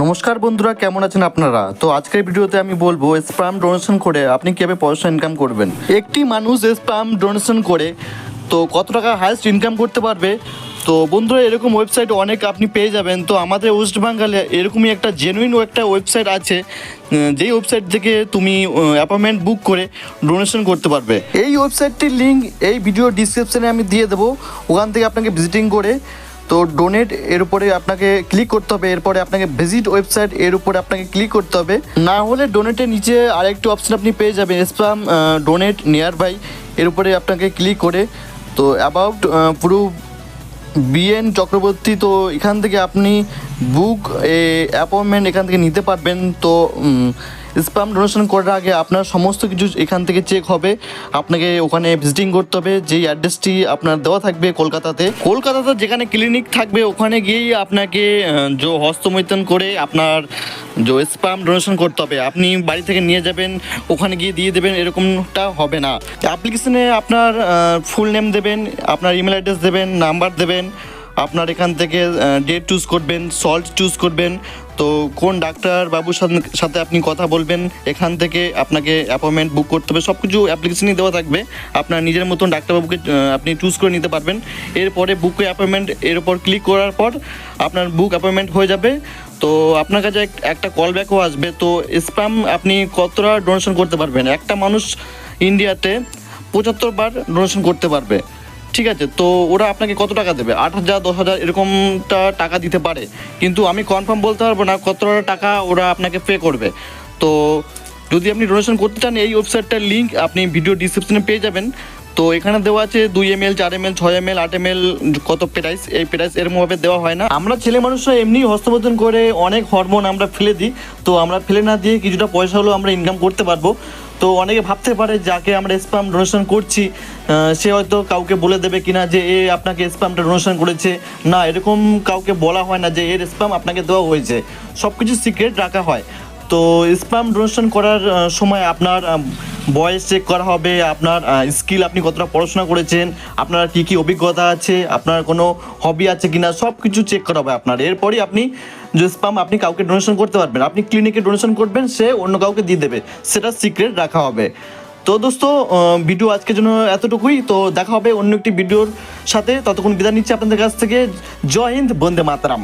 নমস্কার বন্ধুরা, কেমন আছেন আপনারা? তো আজকের ভিডিওতে আমি বলবো স্পাম ডোনেশন করে আপনি কিভাবে পয়সা ইনকাম করবেন। একটি মানুষ স্পাম ডোনেশন করে তো কত টাকা হাইয়েস্ট ইনকাম করতে পারবে। তো বন্ধুরা, এরকম ওয়েবসাইট অনেক আপনি পেয়ে যাবেন। তো আমাদের ওয়েস্ট বেঙ্গলে এরকমই একটা জেনুইন একটা ওয়েবসাইট আছে, যেই ওয়েবসাইট থেকে তুমি অ্যাপয়েন্টমেন্ট বুক করে ডোনেশন করতে পারবে। এই ওয়েবসাইটটির লিঙ্ক এই ভিডিও ডিসক্রিপশানে আমি দিয়ে দেবো। ওখান থেকে আপনাকে ভিজিটিং করে তো ডোনেট এর উপরে আপনাকে ক্লিক করতে হবে। এরপরে আপনাকে ভিজিট ওয়েবসাইট এর উপরে আপনাকে ক্লিক করতে হবে। না হলে ডোনেটের নিচে আরেকটি অপশন আপনি পেয়ে যাবেন, স্পাম ডোনেট নিয়ার বাই, এর উপরে আপনাকে ক্লিক করে তো অ্যাবাউট পুরো বিএন চক্রবর্তী, তো এখান থেকে আপনি বুক অ্যাপয়েন্টমেন্ট এখান থেকে নিতে পারবেন। তো স্পাম ডোনেশন করার আগে আপনার সমস্ত কিছু এখান থেকে চেক হবে। আপনাকে ওখানে ভিজিটিং করতে হবে, যেই অ্যাড্রেসটি আপনার দেওয়া থাকবে কলকাতাতে যেখানে ক্লিনিক থাকবে ওখানে গিয়েই আপনাকে হস্তমৈথুন করে আপনার স্পাম ডোনেশন করতে হবে। আপনি বাড়ি থেকে নিয়ে যাবেন, ওখানে গিয়ে দিয়ে দেবেন, এরকমটা হবে না। অ্যাপ্লিকেশনে আপনার ফুল নেম দেবেন, আপনার ইমেল অ্যাড্রেস দেবেন, নাম্বার দেবেন, আপনার এখান থেকে ডেট চুজ করবেন, সল্ট চুজ করবেন, তো কোন ডাক্তার বাবুর সাথে আপনি কথা বলবেন, এখান থেকে আপনাকে অ্যাপয়েন্টমেন্ট বুক করতে হবে। সব কিছু অ্যাপ্লিকেশনই দেওয়া থাকবে, আপনার নিজের মতন ডাক্তারবাবুকে আপনি চুজ করে নিতে পারবেন। এরপরে বুক অ্যাপয়েন্টমেন্ট এর উপর ক্লিক করার পর আপনার বুক অ্যাপয়েন্টমেন্ট হয়ে যাবে। তো আপনার কাছে একটা কল ব্যাকও আসবে। তো স্প্যাম আপনি কতটা ডোনেশন করতে পারবেন? একটা মানুষ ইন্ডিয়াতে 75 বার ডোনেশন করতে পারবে, ঠিক আছে? তো ওরা আপনাকে কত টাকা দেবে? 8,000 10,000 এরকমটা টাকা দিতে পারে, কিন্তু আমি কনফার্ম বলতে পারবো না কত টাকা ওরা আপনাকে পে করবে। তো যদি আপনি ডোনেশন করতে চান, এই ওয়েবসাইটটার লিঙ্ক আপনি ভিডিও ডিসক্রিপশনে পেয়ে যাবেন। তো এখানে দেওয়া আছে 2 ml 4 ml 6 ml 8 ml কত প্রাইস, এই প্রাইস এরমভাবে দেওয়া হয় না। আমরা ছেলে মানুষরা এমনি হস্তমৈথুন করে অনেক হরমোন আমরা ফেলে দিই। তো আমরা ফেলে না দিয়ে কিছুটা পয়সা হলেও আমরা ইনকাম করতে পারবো। তো অনেকে ভাবতে পারে যাকে আমরা স্পাম ডোনেশন করছি সে হয়তো কাউকে বলে দেবে কিনা যে এ আপনাকে স্পামটা ডোনেশন করেছে। না, এরকম কাউকে বলা হয় না যে এর স্পাম আপনাকে দেওয়া হয়েছে, সব কিছু সিক্রেট রাখা হয়। তো স্পাম ডোনেশন করার সময় আপনার বয়স চেক করা হবে, আপনার স্কিল, আপনি কতটা পড়াশোনা করেছেন, আপনার কী কী অভিজ্ঞতা আছে, আপনার কোনো হবি আছে কিনা, সব কিছু চেক করা হবে আপনার। এরপরই আপনি যে স্পাম আপনি কাউকে ডোনেশন করতে পারবেন। আপনি ক্লিনিকে ডোনেশন করবেন, সে অন্য কাউকে দিয়ে দেবে, সেটা সিক্রেট রাখা হবে। তো দোস্ত, ভিডিও আজকের জন্য এতটুকুই। তো দেখা হবে অন্য একটি ভিডিওর সাথে। ততক্ষণ বিদায় নিচ্ছি আপনাদের কাছ থেকে। জয় হিন্দ, বন্দে মাতরম।